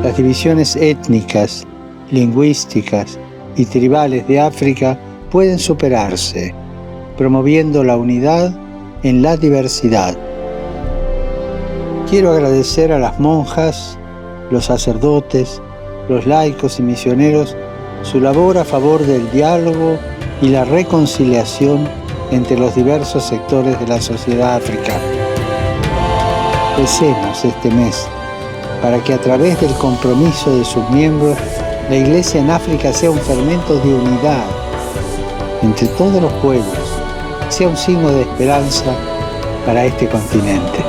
Las divisiones étnicas, lingüísticas y tribales de África pueden superarse, promoviendo la unidad en la diversidad. Quiero agradecer a las monjas, los sacerdotes, los laicos y misioneros su labor a favor del diálogo y la reconciliación entre los diversos sectores de la sociedad africana. Recemos este mes para que a través del compromiso de sus miembros, la Iglesia en África sea un fermento de unidad entre todos los pueblos, sea un signo de esperanza para este continente.